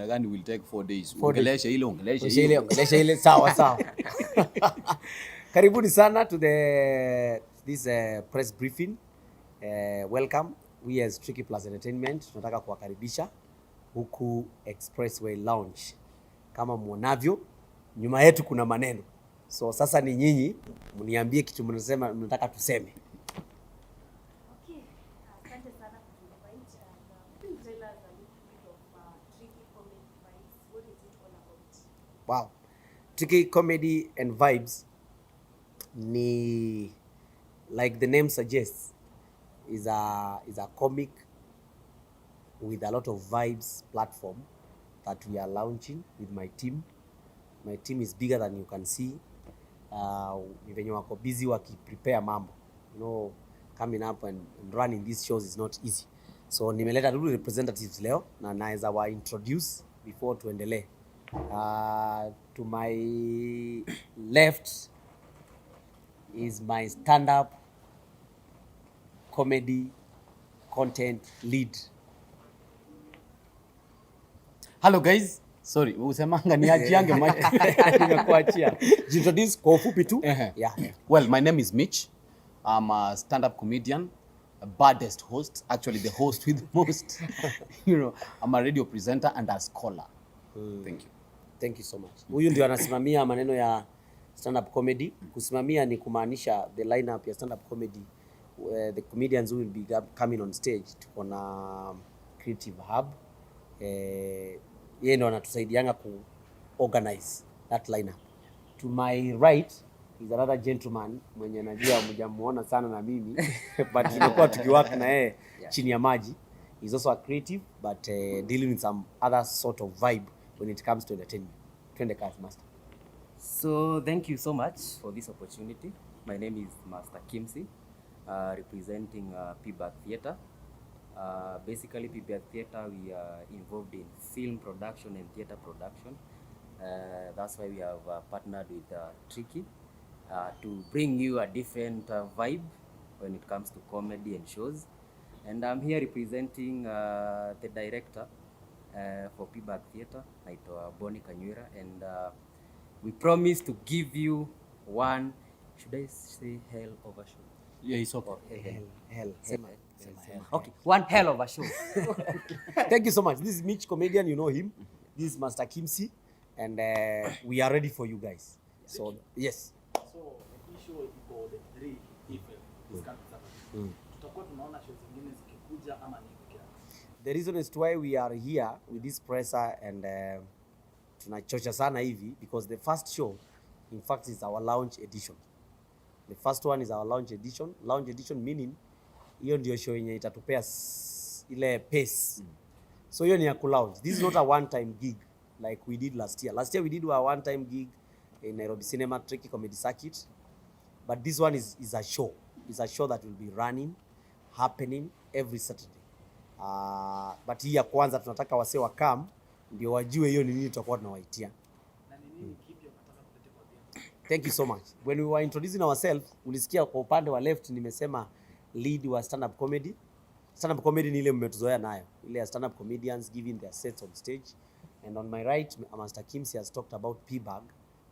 kamera gani will take 4 days. Ongeleshe ile sawa. Karibuni sana to this press briefing. Welcome. We as Tricky Plus Entertainment tunataka kuwakaribisha huku Expressway Lounge. Kama muonavyo nyuma yetu kuna maneno. So sasa ni nyinyi mniambie kitu mnataka tuseme. Wow. Tricky Comedy and Vibes ni, like the name suggests, is a comic with a lot of vibes platform that we are launching with my team. My team is bigger than you can see. Venye wako busy prepare mambo. You know, coming up and running these shows is not easy. So nimeleta two representatives leo na naweza wa introduce before tuendelee. To my left is my stand-up comedy content lead. Hello guys. Sorry, usemanga niachiange nimekuachia. Introduce kwa ufupi tu. Yeah. Well, my name is Mitch. I'm a stand-up comedian, a baddest host, actually the host with the most. You know, I'm a radio presenter and a scholar. Thank you. Thank you so much. Huyu ndio anasimamia maneno ya stand-up comedy. Kusimamia ni kumaanisha the lineup ya stand-up comedy. The comedians who will be coming on stage. Tuko na Creative Hub. Yeye ndo anatusaidianga ku organize that lineup. To my right is another gentleman mwenye najua mjamuona sana na mimi but tumekuwa tukiwork na yeye chini ya maji. He's also a creative but dealing with some other sort of vibe when it comes to entertainment. Twende kazi master. So thank you so much for this opportunity. My name is Master Kimsi, representing P-Back Theatre. Basically P-Back Theatre, we are involved in film production and theatre production. That's why we have partnered with Tricky to bring you a different vibe when it comes to comedy and shows. And I'm here representing the director for P-Back Theatre, naitwa Boni Kanywira, and we promise to give you one, should I say hell of a show? Yeah, it's okay. Hell. Okay, one hell of a show. Thank you so much. This is Mitch, comedian, you know him. This is Master Kimsi, and we are ready for you guys. So, yes. So, hii show iko the 3 April. Tutakuwa tunaona shows zingine zikikuja ama ni pekee yake? The reason is why we are here with this presser and tunachocha sana hivi because the first show in fact is our launch edition. The first one is our launch edition. Launch edition meaning hiyo ndio show yenye itatupea ile pace. So hiyo ni ya launch. This is not a one time gig like we did last year. Last year we did a one time gig in Nairobi Cinema Tricky Comedy Circuit. But this one is a show. It's a show that will be running, happening every Saturday. But hii ya kwanza tunataka wase wa come ndio wajue hiyo ni nini tutakuwa tunawaitia. Na ni nini kipi unataka kuleta kwa audience? Thank you so much. When we were introducing ourselves, ulisikia kwa upande wa left nimesema lead wa stand up comedy. Stand up comedy ni ile mmetuzoea nayo. Ile stand up comedians giving their sets on stage. And on my right, Master Kimsi has talked about P-Bag,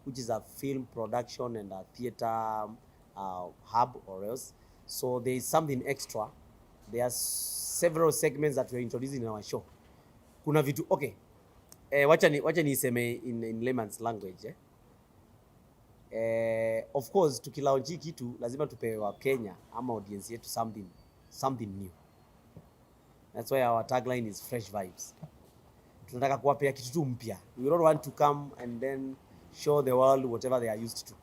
which is a film production and a theater hub or else. So there is something extra. There are several segments that we are introducing in our show. Kuna vitu, okay. Wacha niseme in layman's language. Of course, tukilaunch hii kitu lazima tupewe wa Kenya ama audience yetu something new. That's why our tagline is fresh vibes. Tunataka kuwapea kitu tu mpya. We don't want to come and then show the world whatever they are used to.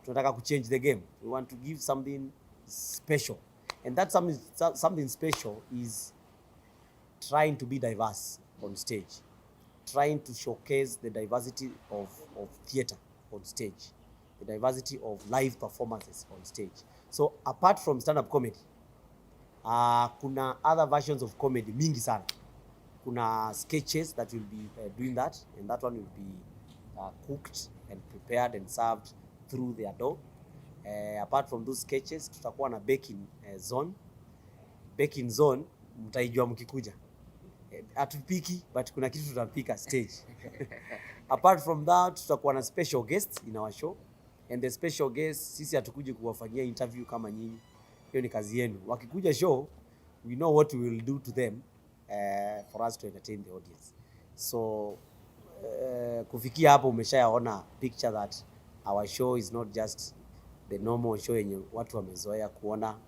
Tunataka ku change the game. We want to give something special. And that something special is trying to be diverse on stage. Trying to showcase the diversity of theater on stage. The diversity of live performances on stage. So apart from stand-up comedy, kuna other versions of comedy mingi sana. Kuna sketches that will be doing that, and that one will be cooked and prepared and served through their door. Apart from those sketches, tutakuwa na baking zone. Baking zone mtaijua mkikuja. Hatupiki, but kuna kitu tutapika stage. Apart from that, tutakuwa na special guests in our show, and the special guests sisi hatukuji kuwafanyia interview kama nyinyi, hiyo ni kazi yenu. Wakikuja show, we know what we will do to them for us to entertain the audience. So kufikia hapo umeshayaona picture that our show is not just the normal show yenye watu wamezoea kuona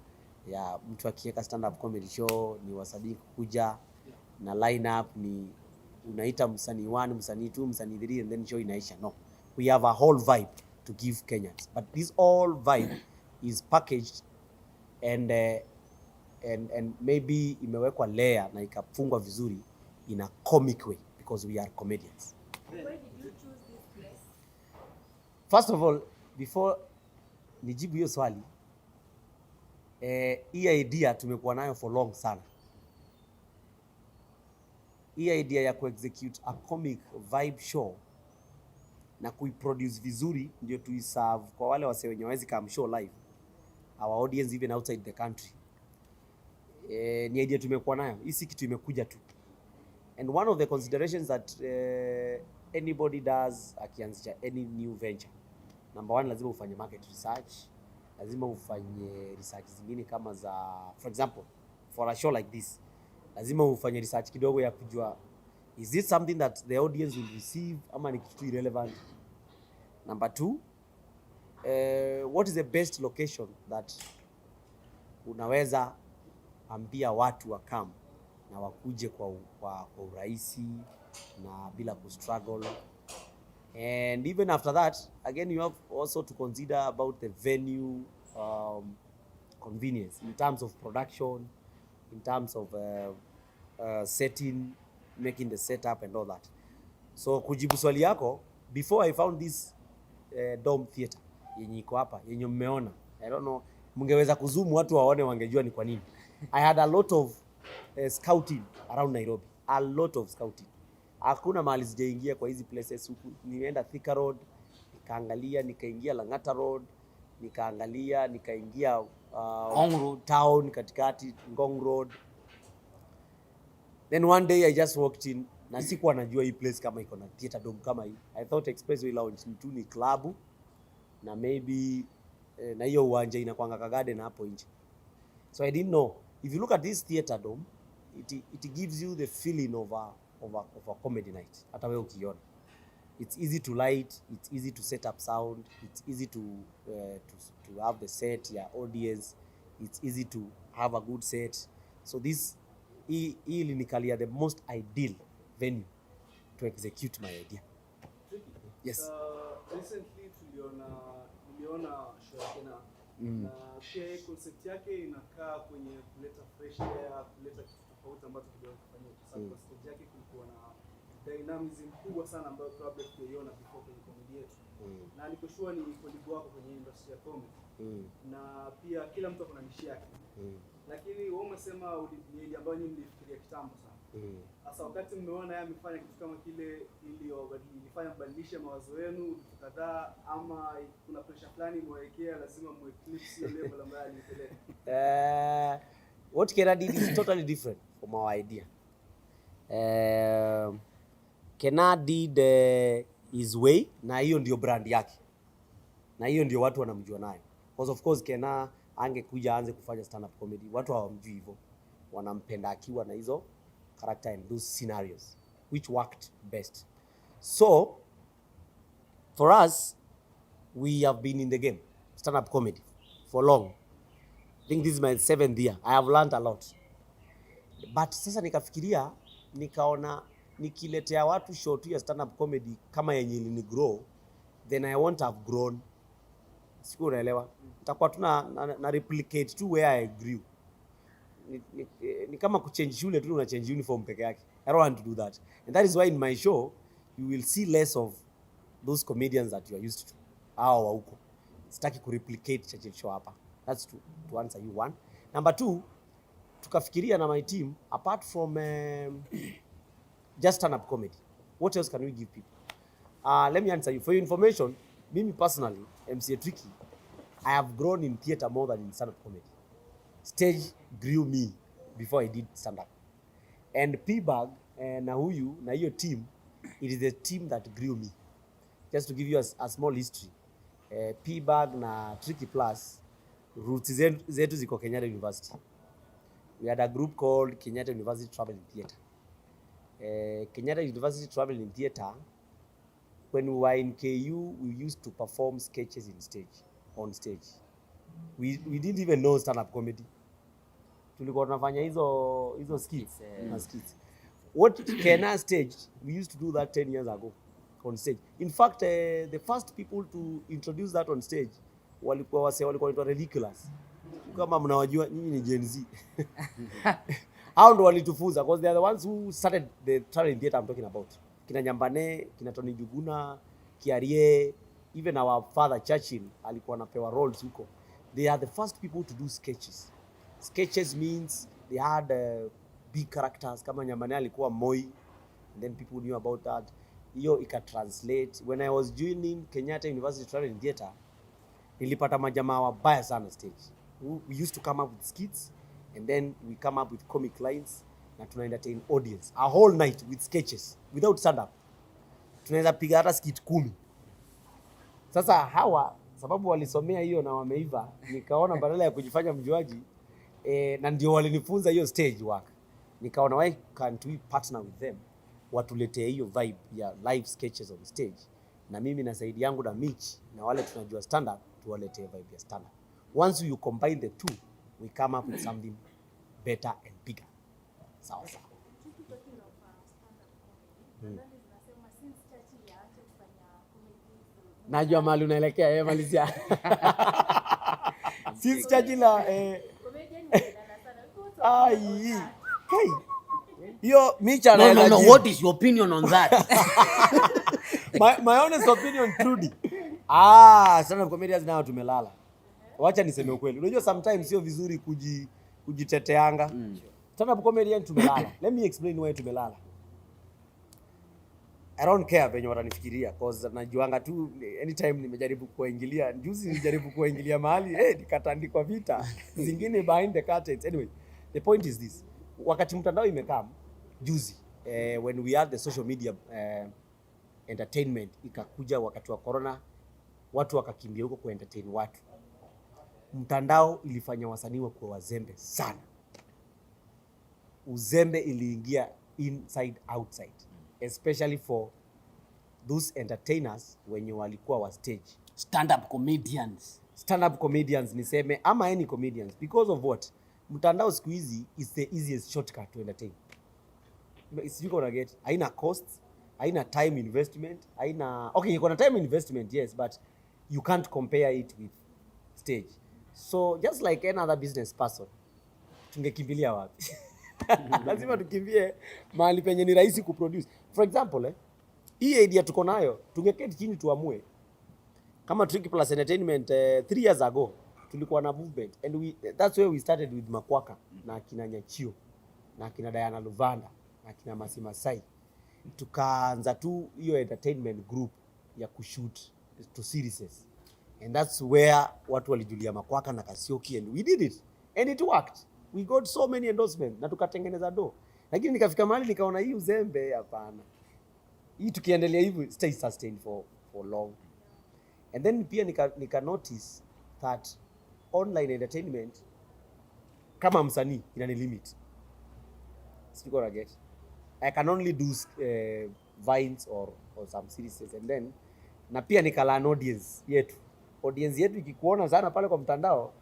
ya mtu akiweka stand up comedy show, ni wasanii kuja na line up, ni unaita msanii 1, msanii 2, msanii 3 and then show inaisha. No, we have a whole vibe to give Kenyans, but this all vibe is packaged and maybe imewekwa layer na ikafungwa vizuri in a comic way because we are comedians. Why did you choose this place? First of all, before nijibu hiyo swali, hii idea tumekuwa nayo for long sana. Hii idea ya kuexecute a comic vibe show na kuiproduce vizuri ndio tuiserve kwa wale wase wenye hawezi come show live, our audience even outside the country. Ni idea tumekuwa nayo, hii si kitu imekuja tu. And one of the considerations that anybody does akianzisha any new venture, number one, lazima ufanye market research, lazima ufanye research zingine kama za, for example, for a show like this, lazima ufanye research kidogo ya kujua is it something that the audience will receive ama ni kitu irrelevant. Number two, what is the best location that unaweza ambia watu wakam na wakuje kwa urahisi na bila kustruggle. And even after that, again, you have also to consider about the venue convenience in terms of production, in terms of setting, making the setup and all that. So kujibu swali yako, before I found this dome theater yenye iko hapa, yenye mmeona, I don't know, mngeweza kuzoom watu waone wangejua ni kwa nini. I had a lot of scouting around Nairobi, a lot of scouting. Hakuna mahali sijaingia kwa hizi places huku. Nimeenda Thika Road, nikaangalia, nikaingia Lang'ata Road, nikaangalia, nikaingia Ngong Road town katikati, Ngong Road. Then one day I just walked in na sikuwa najua hii place kama iko na theater dome kama hii. I thought Expressway Lounge ni club na maybe na hiyo uwanja inakuanga ka garden hapo nje. So I didn't know. If you look at this theater dome, it gives you the feeling of a comedy night. Hata wewe ukiona. It's easy to light, it's easy to set up sound, it's easy to have the set, your audience, it's easy to have a good set. So this ilinikalia the most ideal venue to execute my idea. Yes. Recently niliona show yake na pia concept yake inakaa kwenye kuleta fresh air, kuleta kitu tofauti ambacho kidogo kufanyika. Kwa sababu stage yake kulikuwa na dynamism kubwa sana ambayo probably tuliona before kwenye comedy yetu. Na niko sure ni colleague wako kwenye industry ya comedy. Na pia kila mtu akona niche yake. Lakini wewe umesema ni idea ambayo nyinyi mlifikiria kitambo sana. Sasa wakati mmeona yeye amefanya kitu kama kile, ilifanya mbadilishe mawazo yenu kadhaa, ama kuna pressure fulani mwekea lazima mueclipse hiyo level ambayo alipeleka? What Kena did is totally different from our idea. Kena did his way, na hiyo ndio brand yake, na hiyo ndio watu wanamjua nayo. Because of course Kena angekuja aanze kufanya stand up comedy, watu hawamjui hivyo, wanampenda akiwa na hizo character and those scenarios which worked best. So for us, we have been in the game, stand up comedy, for long. I think this is my 7th year. I have learned a lot. But sasa nikafikiria, nikaona nikiletea watu show tu ya stand up comedy kama yenye ni grow, then I won't have grown. Siku unaelewa? Nitakuwa tu na replicate tu where I grew. Ni kama kuchange shule tu, una change uniform peke yake. I don't want to do that. And that is why in my show you will see less of those comedians that you are used to. Hao wa huko. Sitaki ku replicate Churchill show hapa. That's to answer you one. Number two, tukafikiria na my team, apart from just stand up comedy, what else can we give people? Let me answer you. For your information, me personally, MC Tricky, I have grown in theater more than in stand up comedy. Stage grew me before I did stand up. And P-Bag na huyu na hiyo team, it is the team that grew me. Just to give you a small history, P-Bag na Tricky Plus roots zetu ziko Kenyatta University. We had a group called Kenyatta University Travel in Theatre. Kenyatta University Travel in Theatre, when we were in KU, we used to perform sketches on stage. We didn't even know stand-up comedy. Tulikuwa tunafanya hizo skits na skits. What Kenya stage, we used to do that 10 years ago on stage. In fact, the first people to introduce that on stage walikuwa inaitwa Ridiculous. Kama mnawajua nyinyi ni Gen Z. Hao ndo walitufunza because they are the ones who started the traveling theater I'm talking about. Kina Nyambane, kina Tony Juguna, Kiarie, even our father Churchill alikuwa anapewa roles huko. They are the first people to do sketches. Sketches means they had big characters. Kama Nyambane alikuwa Moi, and then people knew about that. Hiyo ikatranslate. When I was joining Kenyatta University Traveling Theater, nilipata majamaa wabaya sana stage. We used to come up with skits, and then we come up with comic lines, na tuna entertain audience a whole night with sketches without stand up. Tunaweza piga hata skit 10. Sasa hawa sababu walisomea hiyo na wameiva, nikaona badala ya kujifanya mjuaji na ndio walinifunza hiyo stage work. Nikaona why can't we partner with them, watuletee hiyo vibe ya live sketches on stage, na mimi na Saidi yangu na Mitch na wale tunajua stand up tuwaletee vibe ya stand up. Once you combine the two, we come up with something better and bigger. Sawa sawa. Najua mahali unaelekea, malizia. Since Churchill hiyo Mitch anaenda. No, what is your opinion on that? My honest opinion, Trudy. Sana comedians nao tumelala. Wacha niseme ukweli. Unajua sometimes sio vizuri kujiteteanga. Sana comedian tumelala. Let me explain why tumelala. I don't care venye watanifikiria cause najuanga tu anytime nimejaribu kuingilia. Juzi nilijaribu kuingilia mahali nikatandikwa vita. Zingine behind the curtains. Anyway, the point is this. Wakati mtandao imekaa juzi, when we had the social media entertainment ikakuja wakati wa corona, watu wakakimbia huko kuentertain watu. Mtandao ilifanya wasanii kwa wazembe sana. Uzembe iliingia inside outside, especially for those entertainers wenye walikuwa wa stage. Stand-up comedians niseme ama any comedians, because of what? Mtandao siku hizi is the easiest shortcut to entertain. You gonna get haina cost, haina time investment, okay, you gonna time investment, yes, but you can't compare it with stage. So just like any other business person, tungekimbilia wapi? Lazima tukimbie mahali penye ni rahisi kuproduce. For example, hii idea tuko nayo, tungeketi chini tuamue. Kama Tricky Plus Entertainment 3 years ago tulikuwa na movement, and that's where we started with Makwaka na kina Nyachio na kina Diana Luvanda na kina Masimasai. Tukaanza tu hiyo entertainment group ya kushoot to series, and that's where watu walijulia Makwaka na Kasioki, and we did it and it worked. We got so many endorsements na tukatengeneza do. Lakini nikafika mahali nikaona hii uzembe hapana. Hii tukiendelea hivi stay sustained for long. And then pia nika notice that online entertainment kama msanii ina limit. Siko na get. I can only do vines or some series, and then na pia nikala audience yetu. Audience yetu ikikuona sana pale kwa mtandao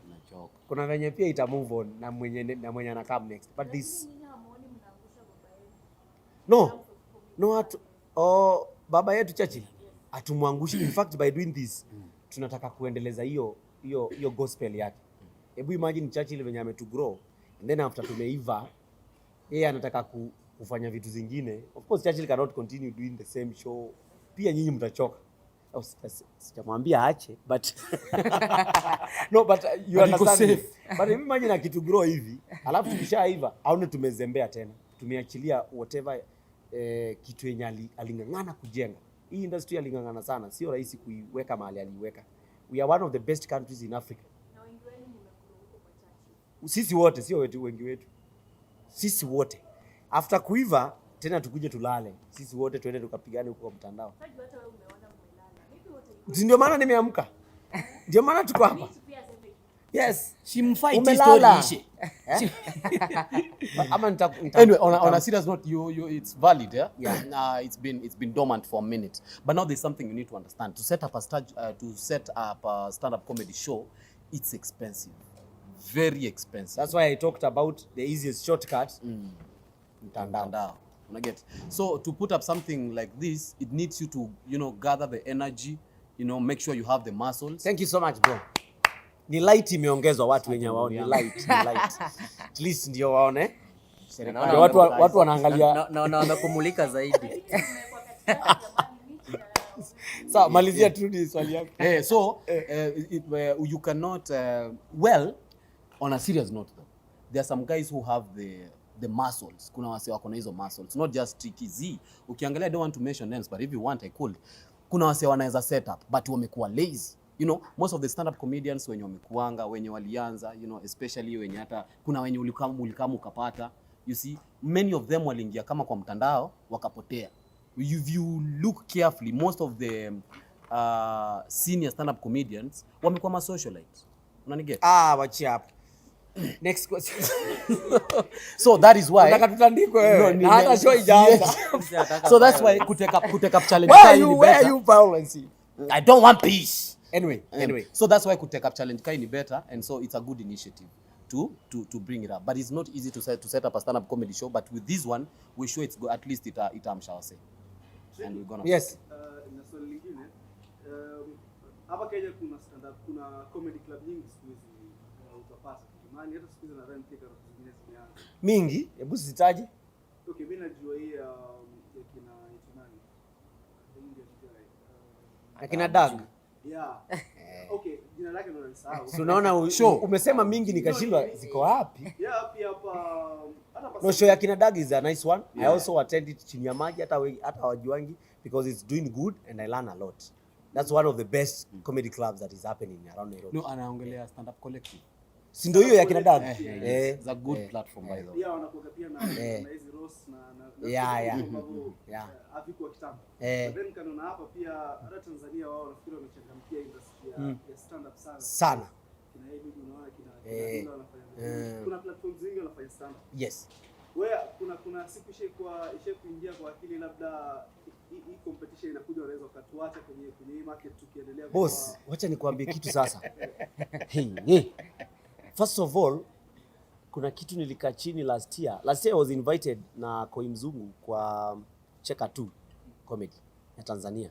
Nachoka. Kuna venye pia ita move on na mwenye ana come next. But this baba yetu Churchill atumwangushi. In fact, by doing this tunataka kuendeleza hiyo gospel yake. Hebu imagine Churchill venye ametu grow, and then after tumeiva yeye anataka kufanya vitu zingine. Of course Churchill cannot continue doing the same show. Pia nyinyi mtachoka. Sijamwambia aache, but no, but you understand. But imagine akitu grow hivi, alafu tukishaiva aone tumezembea tena. Tumeachilia whatever kitu yenye alingangana kujenga. Hii industry alingangana sana, sio rahisi kuiweka mahali aliweka. We are one of the best countries in Africa. Na wengi wenu mmekuwa huko kwa Churchill. Sisi wote, sio wengi wetu. Sisi wote. After kuiva tena tukuje tulale. Sisi wote tuende tukapigane huko kwa mtandao. Hadi hata wewe umeona mmelala. Maybe wote Si ndio maana nimeamka. Ndio maana tuko hapa. Mitch pia aseme kitu. Yes. Shimfight Umelala. story ishe. Ama Anyway, on a serious note, it's valid, yeah. Yeah. It's been dormant for a minute, but now there's something you need to understand. To set up a stand-up comedy show, it's expensive, very expensive. That's why I talked about the easiest shortcut. Mtandao. Get. So to put up something like this, it needs you to, gather the energy, make sure you have the muscles. Thank you so much, bro. Ni light imeongezwa watu wenye waone light. At least ndio waone. Watu wanaangalia na wamekumulika zaidi. Sawa, malizia tu ni swali yako. So you cannot on a serious note though, there are some guys who have the muscles. Kuna wase wako na hizo muscles, not just tricky z. Ukiangalia, I don't want to mention names, but if you want I could. Kuna wase wanaweza set up but wamekuwa lazy. Most of the stand-up comedians wenye wamekuanga, wenye walianza, especially wenye hata kuna wenye ulikamu ukapata, you see, many of them waliingia kama kwa mtandao wakapotea. If you look carefully, most of the senior stand-up comedians wamekuwa ma socialites. Unaniget? Wachi hapo. Next question. So that is why unataka tutandikwe wewe. Na hata show ijaanza. So that's why kuteka up challenge. Where are you violence? I don't want peace. Anyway. So that's why could take up challenge kai ni better, and so it's a good initiative to bring it up. But it's not easy to set up a stand-up comedy show. But with this one, we sure it's good. At least it shall say. And we're gonna. Yes. Na swali lingine, hapa Kenya kuna comedy club nyingi siku hizi utapata. Maana hata siku hizi na run ticket zingine zimeanza. Mingi, hebu sitaje. Okay, mimi najua hii ya kina nani? Akina Dag. Yeah. Okay, jina lake ndo nasahau. Tunaona umesema mingi nikashindwa ziko wapi? Yeah, pia hapa No, show ya kina Dag is a nice one. Yeah. I also attend it chini ya maji hata wajuangi because it's doing good and I learn a lot. That's one of the best comedy clubs that is happening around Nairobi. No, anaongelea stand-up collective. Si ndio hiyo ya kina Dag? It's a good platform by the way. Yeah, wanakuwa pia na hizi roast na yeah. Afiko kitambo. Then kanona hapa pia hata Tanzania wao nafikiri wamechangamkia industry ya stand up sana. Kina hivi unaona kina wanafanya. Kuna platforms nyingi wanafanya stand up. Yes. Wewe kuna siku ishe kuingia kwa akili labda hii competition inakuja, unaweza ukatuacha kwenye hii market tukiendelea. Boss, wacha nikwambie kitu sasa. Hey. First of all, kuna kitu nilikaa chini last year. Last year I was invited na Koi Mzungu kwa Cheka 2 comedy ya Tanzania.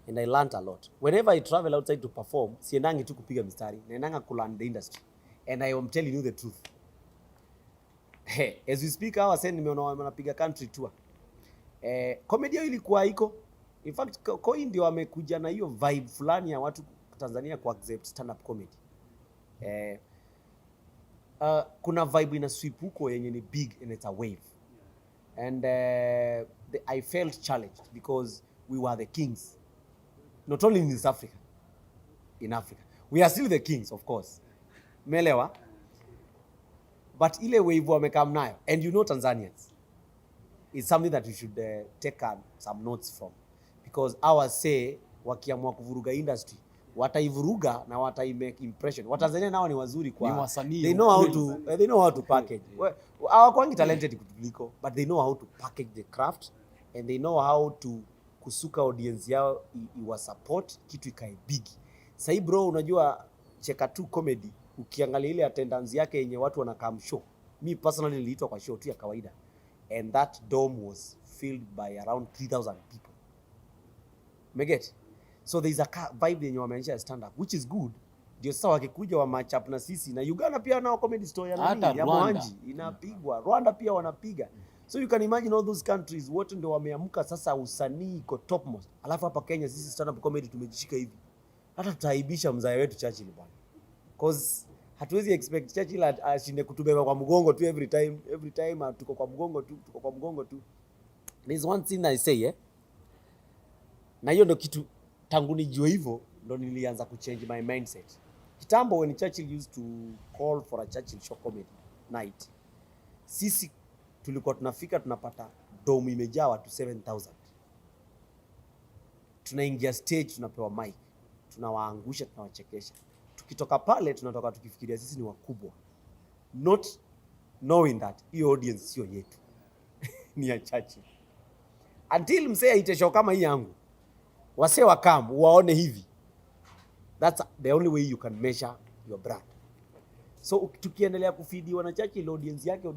And I learned a lot. Whenever I travel outside to perform, siendangi tu kupiga mistari, naendanga kulearn the industry. And I am telling you the truth. Hey, as we speak hawa sasa nimeona wanapiga country tour. Comedy ilikuwa iko. In fact, Koi ndio amekuja na hiyo vibe fulani ya watu Tanzania ku accept stand up comedy. Kuna vibe ina sweep huko yenye ni big and it's a wave. And I felt challenged because we were the kings. Not only in East Africa, in Africa. We are still the kings, of course. Melewa. But ile wave wamekam nayo. And you know Tanzanians. It's something that you should take some notes from. Because our say, wakiamua kuvuruga industry, wataivuruga na wataimake impression. Watanzania nao ni wazuri kwa they know how to package. Hawakwangi talented kutuliko, but they know how to package the craft and they know how to kusuka audience yao iwa support kitu ikae big. Sasa bro, unajua Cheka 2 comedy ukiangalia ile attendance yake yenye watu wanakam show. Me personally niliitwa kwa show tu ya kawaida and that dome was filled by around 3,000 people. Meget. So there is a vibe yenye wameanzisha stand up which is good. Ndio sasa wakikuja wa match up na sisi na Uganda pia nao comedy story ya Mwanji inapigwa. Rwanda pia wanapiga. So you can imagine all those countries wote ndio wameamka sasa, usanii iko topmost. Alafu hapa Kenya sisi stand up comedy tumejishika hivi. Hata tutaaibisha mzae wetu Churchill bwana. Cause hatuwezi expect Churchill ashinde kutubeba kwa mgongo tu every time tuko kwa mgongo tu. There's one thing I say na hiyo ndio kitu tangu nijue hivyo ndo nilianza kuchange my mindset. Kitambo when Churchill used to call for a Churchill show comedy night, sisi tulikuwa tunafika tunapata dome imejaa watu 7,000. Tunaingia stage, tunapewa mic, tunawaangusha, tunawachekesha. Tukitoka pale tunatoka tukifikiria sisi ni wakubwa, not knowing that hiyo audience sio yetu ni ya Churchill. Until msee aite show kama hii yangu, wasee wakam waone hivi, that's the only way you can measure your brand. So tukiendelea kufidi wana Churchill audience yake,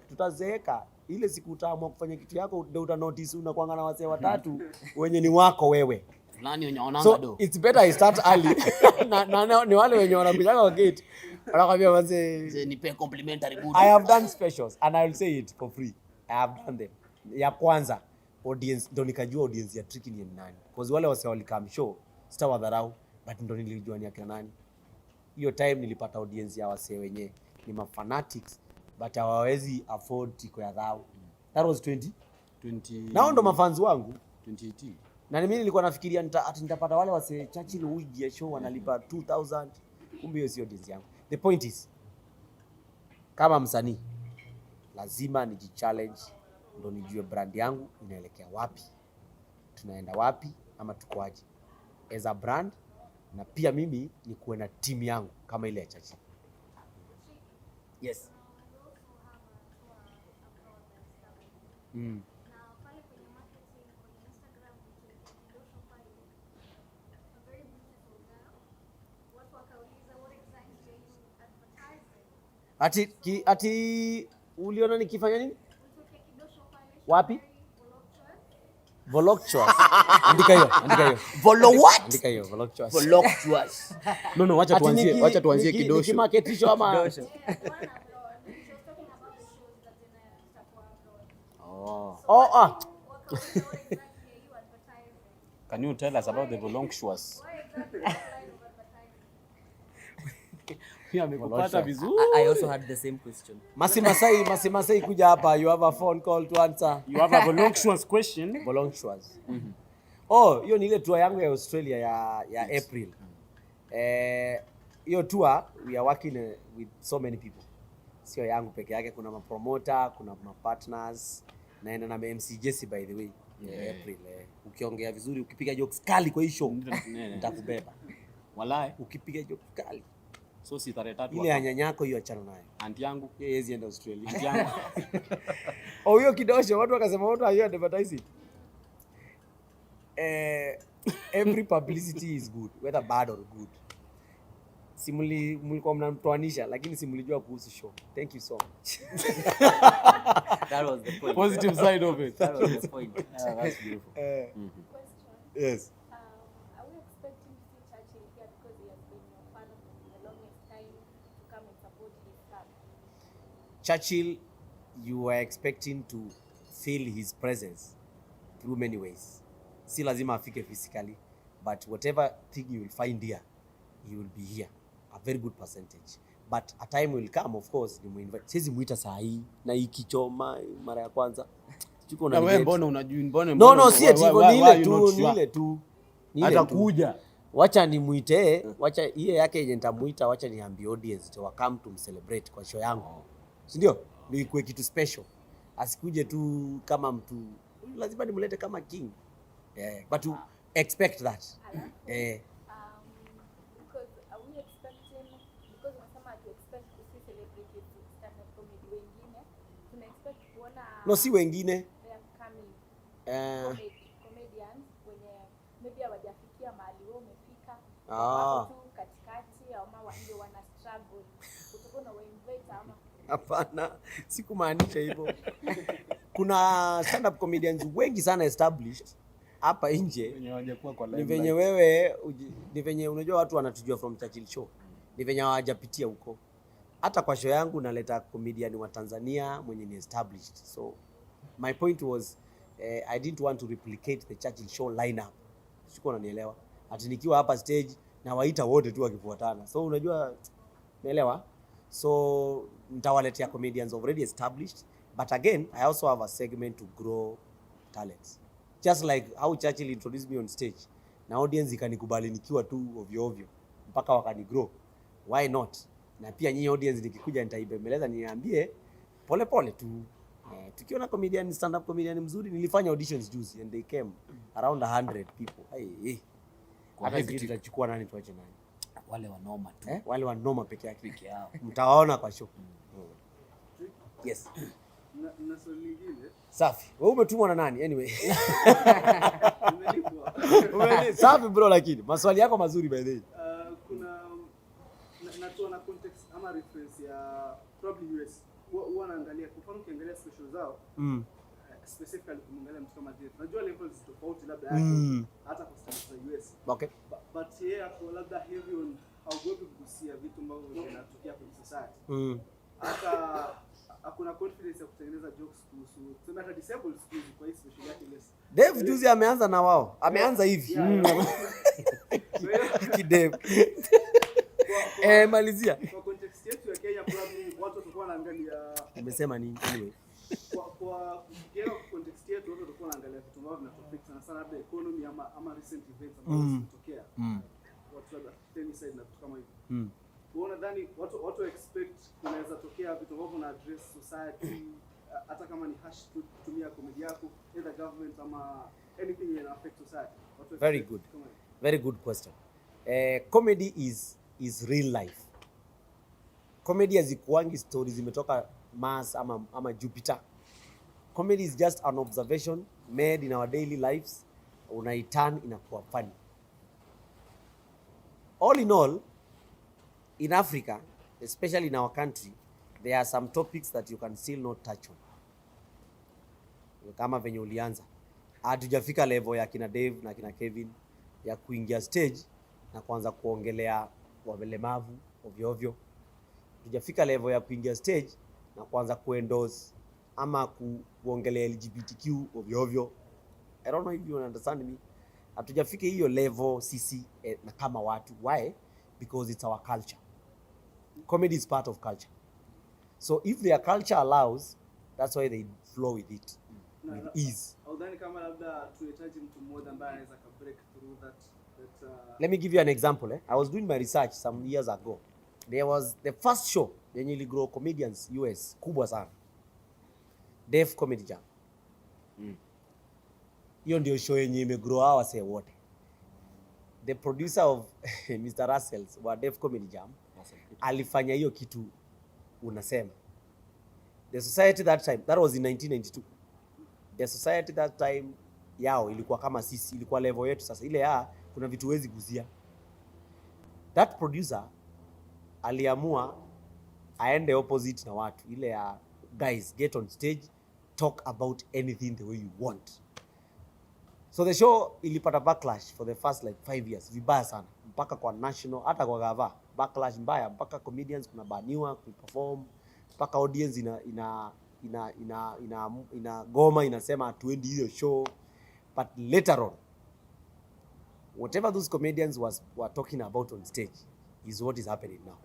tutazeeka. Ile siku utaamua kufanya kitu yako ndio uta notice unakuanga na wasee watatu wenye ni wako wewe. Fulani wenye wanaanga So do. it's better I start early. na ni wale wenye wanakuja kwa gate. Wanakwambia wazee Nipe complimentary good. I have done specials and I will say it for free. I have done them. Ya kwanza audience ndo nikajua audience ya Tricky ni nani. Because wale wasee walikam show sitawadharau, but ndo nilijua ni akina nani. Hiyo time nilipata audience ya wasee wenye ni mafanatics but hawawezi afford tiko ya dhao. That was 20. Nao ndo mafans wangu 2018. na mimi nilikuwa nafikiria nitapata wale wasee Churchill wigi ya show wanalipa 2,000. Kumbe hiyo sio audience yangu. The point is, kama msanii lazima nijichallenge ndo nijue brand yangu inaelekea wapi, tunaenda wapi ama tukoaje as a brand, na pia mimi ni kuwe na team yangu kama ile ya Churchill. Yes. Ati uliona nikifanya nini? Wapi? Voluptuous. Andika hiyo. Volo what? Andika hiyo, voluptuous. Voluptuous. No, wacha tuanzie kidosho. Nikimarketisho ama Can you tell us about the voluptuous? Pia amekupata vizuri. I also had the same question. Masi Masai kuja hapa, you have a phone call to answer. You have a voluptuous question. Voluptuous. Oh, hiyo ni ile tour yangu ya Australia ya April. Hiyo tour we are working with so many people. Sio yangu peke yake, kuna mapromoter, kuna mapartners. Naenda na MC Jesse by the way. Yeah. April. Ukiongea vizuri, ukipiga jokes kali kwa hii show, nitakubeba. Walai, ukipiga jokes kali. So si tarehe 3 ile ya nyanyako hiyo achana nayo. Aunt yangu yeye hezi enda Australia. Aunt yangu. Hiyo kidosho watu wakasema watu hiyo advertising. Every publicity is good, whether bad or good. Mlikuwa mnamtoanisha lakini simulijua kuhusu show. Thank you so much. That was the point. Positive side of it. That was the point. Yeah, that's beautiful. Question. Yes. Are we expecting to see Churchill here because he has been your father for the longest time to come and support his son? Churchill, you are expecting to feel his presence through many ways. Si lazima afike physically, but whatever thing you will find here, he will be here. A very good percentage. But a time will come, of course, ni muinvite. Siwezi muita saa hii na hii kichoma mara ya kwanza. Chuko na wewe mbona unajui mbona No, si ati ni ile tu. Atakuja. Wacha nimuite, wacha hiyo yake yenye nitamuita, wacha niambie audience to come to celebrate kwa show yangu. Si ndio? Ndio ikuwe kitu special. Asikuje tu kama mtu, lazima nimlete kama king. But to expect that. Because are we expecting, because unasema to expect to see celebrities stand up comedy wengine, tuna expect kuona No, si wengine. they are coming comedians wenye maybe hawajafikia mahali wewe umefika. Wako tu katikati ama ndio wana struggle. Utakuwa na invite ama Hapana, sikumaanisha hivyo. Kuna stand up comedians wengi sana established hapa nje. Ni venye wewe, ni venye unajua watu wanatujua from Churchill show. Ni venye hawajapitia huko. Hata kwa show yangu naleta comedian wa Tanzania mwenye ni established. So my point was I didn't want to replicate the Churchill show lineup. Sikuwa unanielewa. Ati nikiwa hapa stage na waita wote tu wakifuatana. So unajua naelewa. So nitawaletea comedians already established, but again I also have a segment to grow talents. Just like how Churchill introduced me on stage. Na audience ikanikubali nikiwa tu ovyo mpaka wakani grow. Why not? Na pia nyinyi audience nikikuja nitaibembeleza niambie pole tu. Tukiona comedian, stand up comedian mzuri, nilifanya auditions juzi and they came around 100 people. Hata sisi tutachukua nani tuache nani? Wale wanoma tu. Wale wanoma peke yao. Mtawaona kwa show. Yes. Na swali lingine. Safi. Wewe umetumwa na nani? Anyway. Safi bro, lakini maswali yako mazuri by the way. Kuna na context ama reference ya probably US. Huwa naangalia kwa mfano ukiangalia special zao. Specifically kumwangalia mtu kama Dave. Najua levels tofauti labda yake hata kwa standards za US. Okay. But yeye ako labda heavy on haogopi kugusia vitu ambavyo vinatokea kwenye society. Hata hakuna confidence ya kutengeneza jokes kuhusu sema hata disabled skills kwa hii special yake less. Dave juzi ameanza na wao. Ameanza hivi. Kidave. Malizia. Kwa context yetu ya Kenya probably watu watakuwa wanaangalia umesema nini anyway. Kwa Kenya context yetu watu watakuwa wanaangalia vitu ambavyo vinatokea sana sana labda economy ama recent events ambazo zimetokea. Watu labda tennis side na vitu kama hivyo. Kuona dhani watu expect kunaweza tokea vitu ambavyo na address society hata kama ni hash kutumia comedy yako either government ama anything that affect society. Very good question. Comedy is real life. Comedy hazikuangi stories zimetoka Mars ama Jupiter. Comedy is just an observation made in our daily lives, unaiturn inakuwa funny. All in all, in Africa, especially in our country, there are some topics that you can still not touch on. Kama venye ulianza. Hatujafika level ya kina Dave na kina Kevin ya kuingia stage na kuanza kuongelea walemavu ovyo ovyo. Hatujafika level ya kuingia stage na kuanza kuendorse ama kuongelea LGBTQ ovyo ovyo. I don't know if you understand me. Hatujafika hiyo level sisi na kama watu. Why? Because it's our culture. Comedy is part of culture. So if their culture allows, that's why they flow with it. With ease. Kama labda tuhitaji mtu mmoja ambaye anaweza break through that Let me give you an example. I was doing my research some years ago. There was the first show yenye iligrow comedians US kubwa sana. Def Comedy Jam. Hiyo ndio show yenye imegrow hawa say wote. The producer of Mr. Russell's wa Def Comedy Jam alifanya hiyo kitu unasema. The society that time, that was in 1992. The society that time yao ilikuwa kama sisi, ilikuwa level yetu sasa. Ile kuna vitu huwezi guzia. That producer aliamua aende opposite na watu. Ile guys, get on stage, talk about anything the way you want. So the show ilipata backlash for the first like 5 years. Vibaya sana. Mpaka kwa national, hata kwa gava. Backlash mbaya. Mpaka comedians kuna baniwa, kuperform. Mpaka audience ina goma inasema hatuendi hiyo show. But later on, whatever those comedians were talking about on stage is what is happening now.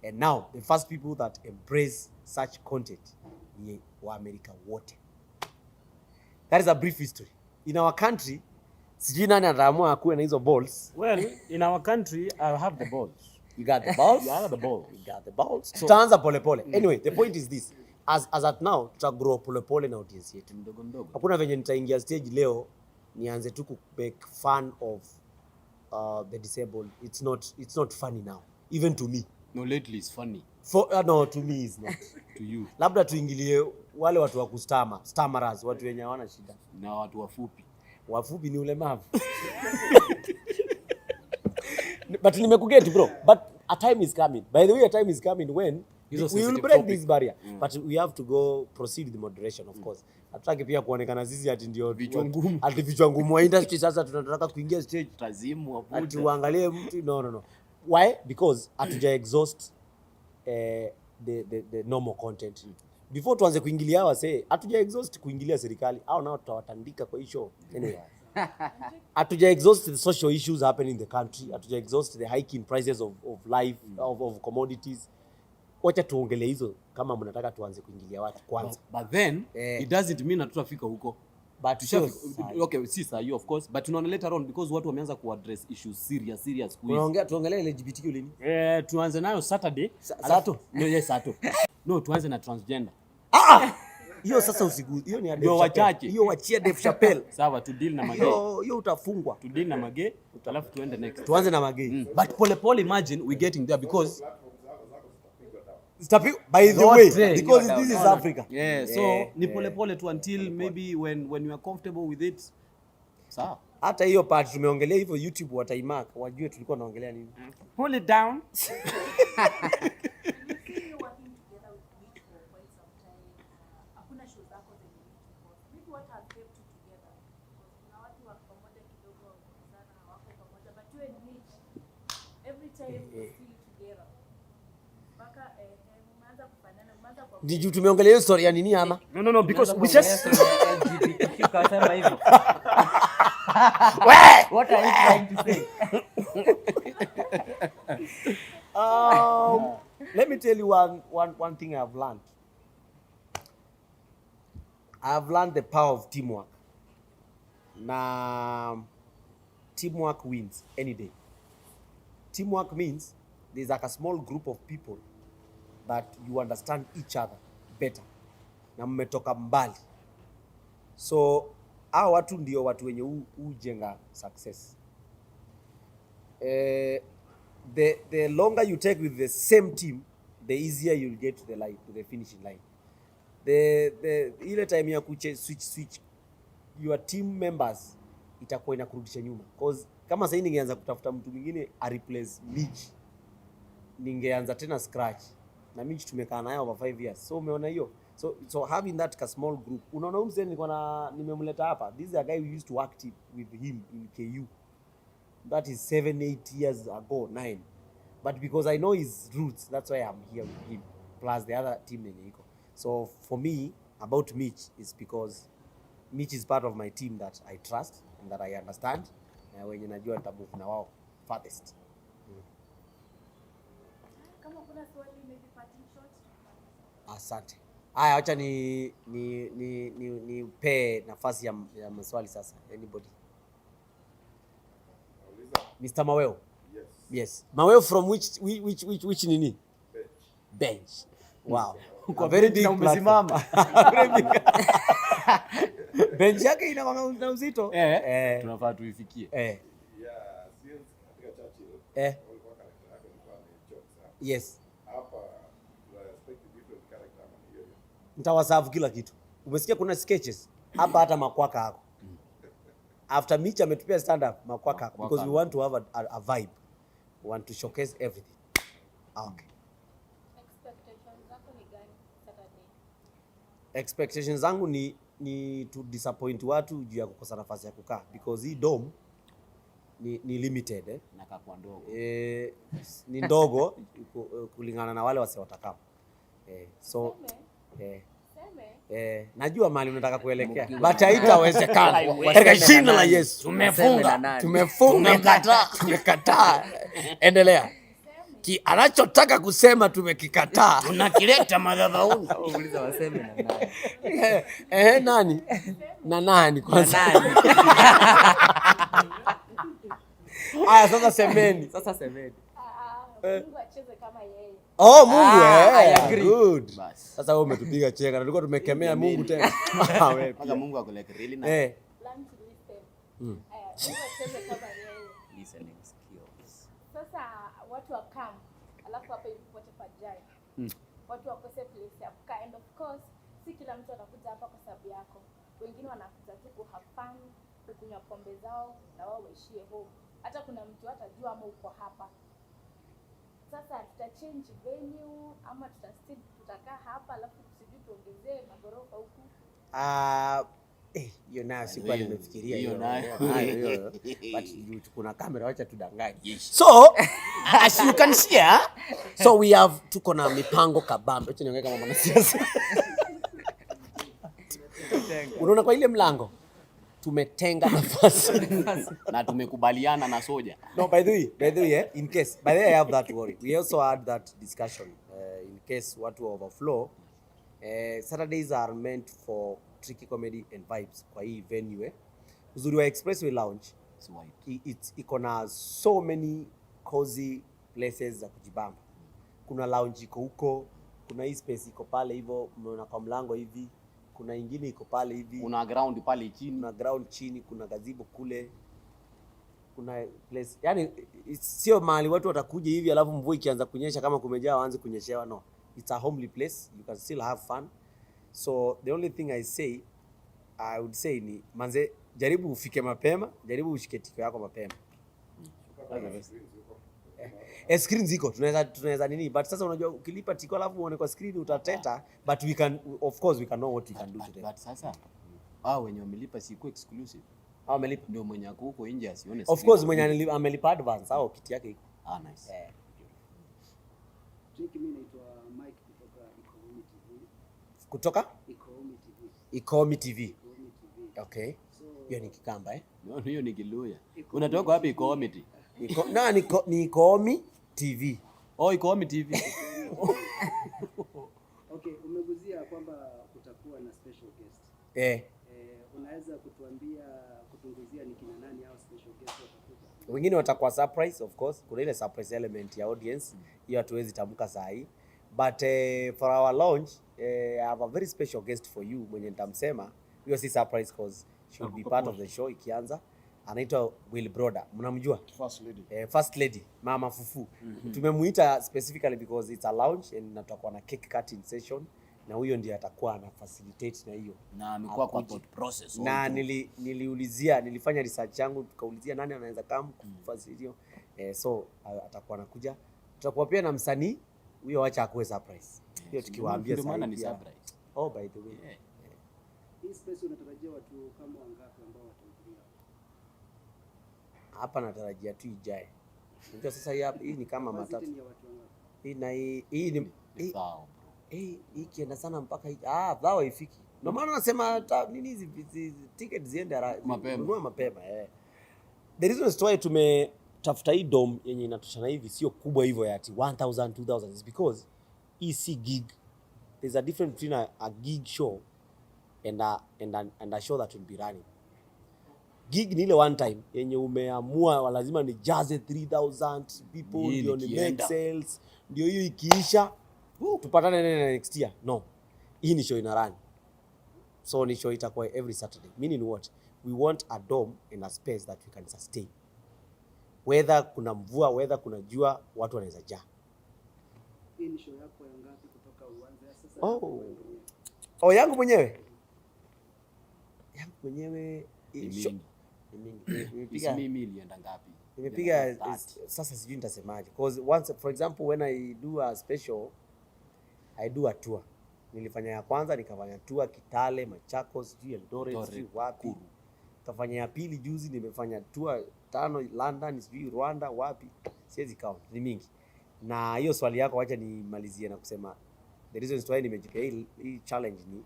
And now, the first people that embrace such content ni wa America wote. That is a brief history. In our country, sijui nani ataamua akuwe na hizo balls. Well, in our country, I have the balls. You got the balls? You have the balls. You got the balls. So, tutaanza pole pole. Anyway, the point is this. As at now, tutagrow pole pole na audience yetu. Mdogo mdogo. Hakuna venye nitaingia stage leo nianze tu make fun of the disabled. It's not funny now. Even to me. No, lately it's funny. No, to me it's not. To you. Labda tuingilie wale watu wa stammerers, watu wenye hawana shida. Na watu wafupi. Wafupi ni ulemavu. But nimekugeti bro. But a time is coming. By the way, a time is coming when we will break this barrier. But we have to proceed with the moderation, of course. Hatutaki pia kuonekana sisi ati ndio vichwa ngumu. Ati vichwa ngumu wa industry sasa tunataka kuingia stage. Tazimu wabuda. Ati uangalie mtu no. Why? Because hatuja exhaust the normal content. Before tuanze kuingilia wase, hatuja exhaust kuingilia serikali. Au nao tutawatandika kwa hiyo show. Anyway. Hatuja exhaust the social issues happening in the country. Hatuja exhaust the hiking prices of life, of commodities. Wacha tuongelee hizo kama mnataka tuanze kuingilia watu kwanza. But then it doesn't mean tutafika huko. But okay, si sahi of course, but tunaona later on because watu wameanza kuaddress issues serious quiz. Tuongelee LGBTQ lini? Tuanze nayo Saturday. Sato. No, yes, Sato. No, tuanze na transgender. Hiyo sasa usiguze. Hiyo ni Ndio wachache. Hiyo wachia Dave Chappelle. Sawa, to deal na Mage. Hiyo utafungwa. To deal na Mage, alafu tuende next. Tuanze na Mage. But pole imagine we getting there because by the way, because this is Africa. Yeah, so ni pole tu until maybe when you are comfortable with it. Sawa. Hata hiyo part tumeongelea hivyo, YouTube wataimark wajue tulikuwa tunaongelea nini. Pull it down. Did you tumeongelea hiyo story ya nini ama? No, because we just Ukasema hivyo. What are you trying to say? Let me tell you one thing I've learned. I've learned the power of teamwork. Na teamwork wins any day. Teamwork means there's like a small group of people that you understand each other better. Na mmetoka mbali. So hao watu ndio watu wenye hujenga success. The longer you take with the same team, the easier you'll get to the finishing line. Ile time ya switch your team members itakuwa inakurudisha nyuma, because kama sasa ningeanza kutafuta mtu mwingine a replace Mitch, ningeanza tena scratch, na Mitch tumekaa naye over 5 years. So umeona hiyo, so having that small group, unaona huyu mzee nilikuwa nimemleta hapa, this is a guy we used to work with him in KU. That is 7-8 years ago, 9. But because I know his roots, that's why I'm here with him, plus the other team yenye iko. So for me, about Mitch is because Mitch is part of my team that I trust and that I understand, na wenye najua nitamove na wao farthest. Kama kuna swali maybe parting shot. Asante. Haya, acha ni pe nafasi ya maswali sasa. Anybody? Mr. Maweo. Yes. Maweo from which nini? Bench. Wow. Uko very big umesimama. Bench yake ina uzito. Tunafaa tuifikie. Yeah, since katika Churchill. Walikuwa character yake ilikuwa ni jokes. Yes. Hapa tuna expect different character ama hiyo. Nitawaserve kila kitu. Umesikia kuna sketches hapa, hata makwaka hako. After Mitch ametupia stand up makwaka, because we want to have a vibe. We want to showcase everything. Okay. Expectations zako ni gani Saturday? Expectations zangu ni to disappoint watu juu ya kukosa nafasi ya kukaa, because hii dome ni limited na kakwa ndogo. Ni ndogo kulingana na wale wasiotakama. So najua mali unataka kuelekea, but haitawezekana. Katika jina la Yesu tumekataa. Endelea. Anachotaka kusema tumekikataa, tunakileta madhabahuni. Uuliza waseme na nani? Nani? Na nani kwanza? Sasa semeni. Mungu acheze kama yeye. Oh, Mungu I agree. Good. Sasa wewe umetupiga cheka. Tulikuwa tumekemea Mungu tena. Wewe Paka Mungu akoleke really nice. Learn to listen. Mungu acheze kama yeye. Listening skills. Sasa watu wa camp, alafu hapa hivi pote pajai. Watu wakose place ya kukaa, and of course si kila mtu atakuja hapa kwa sababu yako. Wengine wanakuja tu ku have fun, kunywa pombe zao na wao waishie home. Hata kuna mtu hatajua ama uko hapa. Sasa tutachange venue ama tutakaa hapa alafu tusije tuongezee magorofa huku. Hiyo nayo sikuwa nimefikiria hiyo. But kuna kamera, wacha tudanganye. So as you can see, so we have tuko na mipango kabambe. Acha niongee kama mwanasiasa. Unaona kwa ile mlango tumetenga nafasi na tumekubaliana na soja. No, by the way, in case, by the way, I have that worry. We also had that discussion. In case watu overflow, Saturdays are meant for tricky comedy and vibes kwa hii venue. Uzuri wa Expressway Lounge, iko na so many cozy places za kujibamba. Kuna lounge iko huko, kuna hii space iko pale hivyo, mnaona kwa mlango hivi. kuna ingine iko pale hivi. Kuna ground pale chini. Kuna ground chini, kuna gazebo kule. Kuna place. Yaani sio mahali watu watakuja hivi alafu mvua ikianza kunyesha kama kumejaa waanze kunyeshewa, no. It's a homely place. You can still have fun. So the only thing I would say ni manze, jaribu ufike mapema, jaribu ushike tiko yako mapema. Screen ziko tunaweza nini, but sasa unajua ukilipa tiko alafu uone kwa screen utateta, but we can, of course we can know what we can do today. But sasa wenye wamelipa si exclusive. Amelipa ndio mwenye ako huko nje asione. Of course mwenye amelipa advance au kiti yake iko. Nice. Mimi naitwa Mike kutoka Economy TV. Kutoka Economy TV. Economy TV. Okay. Hiyo ni Kikamba No, hiyo ni Kiluya. Unatoka wapi Economy? Ni Economy TV. Economy TV. Okay, umeguzia kwamba kutakuwa na special guest. Unaweza kutunguzia ni kina nani au special guest watakuja? Wengine watakuwa surprise, of course. Kuna ile surprise element ya audience. Hiyo hatuwezi tamka saa hii. But for our launch, I have a very special guest for you mwenye nitamsema. Hiyo si surprise cause she will be part of the show ikianza. Anaitwa Will Broder. Mnamjua? First lady. First lady, Mama Fufu. Tumemuita specifically because it's a lounge and tutakuwa na cake cutting session, na huyo ndiye atakuwa ana facilitate na hiyo. Na amekuwa kwa process. Na nilifanya research yangu, tukaulizia nani anaweza come kufacilitate. So atakuwa anakuja. Tutakuwa pia na msanii, huyo acha akuwe surprise. Hiyo tukiwaambia sasa. Ndio maana ni surprise. By the way. Hii space unatarajia watu kama wangapi ambao watahudhuria? Hapa natarajia tu ijae. Unajua sasa hii ni kama matatu. Hii ni kienda sana mpaka dhao ifiki. Ndio maana nasema nini hizi ticket ziende mapema. The reason is why tumetafuta hii dome yenye inatoshana hivi, sio kubwa hivyo ya ati 1000 2000 is because EC gig. There's a difference between a gig show and a show that will be running. Gig ni ile one time yenye umeamua lazima ni jaze 3000 people, ndio ni make sales, ndio hiyo ikiisha tupatane next year. No, hii ni show ina run. So ni show itakuwa every Saturday. Meaning what? We want a dome and a space that we can sustain. Whether kuna mvua, whether kuna jua, watu wanaweza jaa. Hii ni show yako ya ngapi kutoka uanze sasa? Yangu mwenyewe mimi ilienda ngapi? Nimepiga sasa sijui nitasemaje, because once for example when I do a special, I do a tour. Nilifanya ya kwanza nikafanya tour Kitale, Machakos, Eldoret, sijui wapi. Kafanya ya pili juzi nimefanya tour 5 London, sijui Rwanda, wapi. Siwezi count, ni mingi. Na hiyo swali yako acha nimalizie na kusema the reason why nimejipea hii challenge ni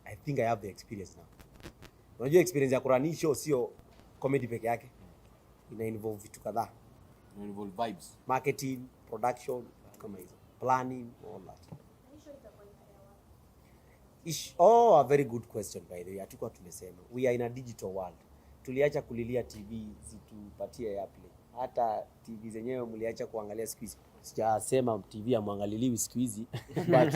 I think I have the experience now. Unajua experience ya kurani show sio comedy peke yake. Ina involve vitu kadhaa. Ina involve vibes, marketing, production, kama hizo, planning, all that. A very good question by the way. Hatukuwa tumesema. We are in a digital world. Tuliacha kulilia TV zitupatie airplay. Hata TV zenyewe mliacha kuangalia siku hizi. Sijasema TV amwangaliliwi siku hizi, but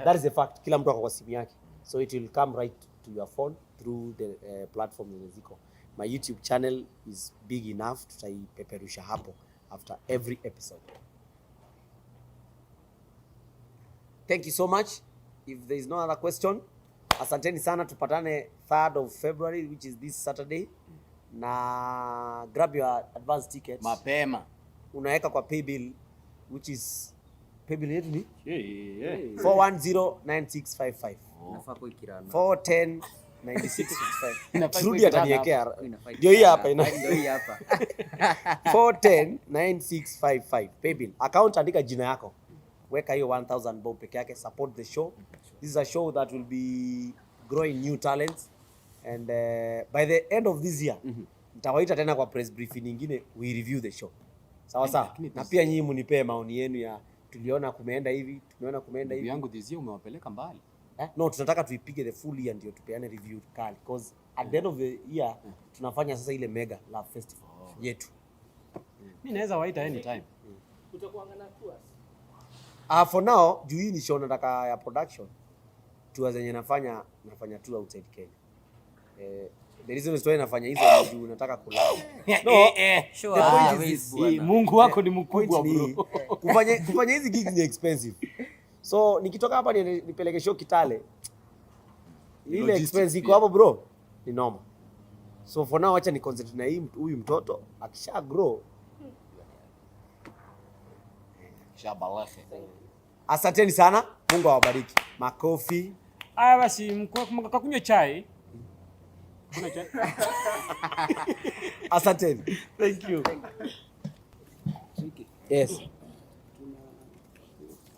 that is a fact. Kila mtu ako kwa simu yake. So it will come right to your phone through the platform zenye ziko. My YouTube channel is big enough, tutaipeperusha hapo after every episode. Thank you so much. If there is no other question, asanteni sana, tupatane 3rd of February, which is this Saturday. Na grab your advance tickets mapema. Unaweka kwa paybill, which is paybill yetu ni 4109655. Nafaa kwa ikirana 4109655. Turudi ataniwekea. Ndio hii hapa ndio hii hapa. 4109655 paybill. Account andika jina yako. Weka hiyo 1000 bob peke yake, support the show. This is a show that will be growing new talents, and by the end of this year nitawaita tena kwa press briefing nyingine, we review the show. Sawa. Na pia nyinyi mnipee maoni yenu ya tuliona kumeenda hivi, tumeona kumeenda hivi. Yangu this year umewapeleka mbali. No, tunataka tuipige the full year ndio tupeane review kali, because at the end of the year tunafanya sasa ile mega love festival yetu. Mimi naweza waita anytime. Utakuwa ngana tours. For now, juu hii ni show nataka ya production. tour zenye nafanya tour outside Kenya. The reason story nafanya hizo ni juu nataka kulala. No, Sure. the point is this. Hii, Mungu wako ni mkubwa Point ni, bro. kufanya hizi gigs ni expensive. So nikitoka hapa nipeleke show Kitale. Ile Logistics expense iko pia. hapo bro. Ni noma. So for now acha ni concentrate na huyu mtoto akisha grow. Shabalahe. Asanteni sana. Mungu awabariki. Makofi. Aya basi mkakunywa chai. Kuna chai? Asanteni. Thank you. Yes.